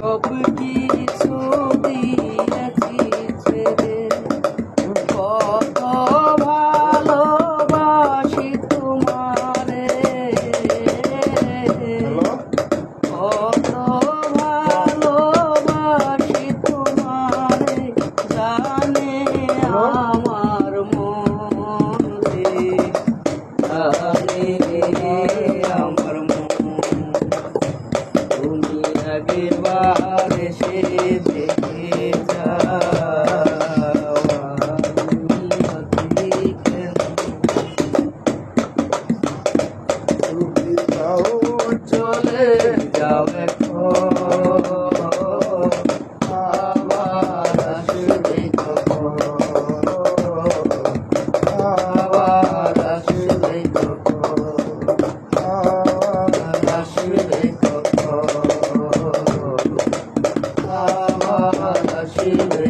সব কিছু দিয়েছি ছেড়ে, কত ভালোবাসি তোমারে, কত ভালোবাসি তোমারে, জানে আমার মন রে, জানে আমার মন। তুমি আগেরবার এসে দেখে যাও, আমি আছি কেন? তুমি তাও চলে যাও এখন, আবার আসবে কখন, আবার আসবে কখন, আবার আসবে কখন, আবার আসবে।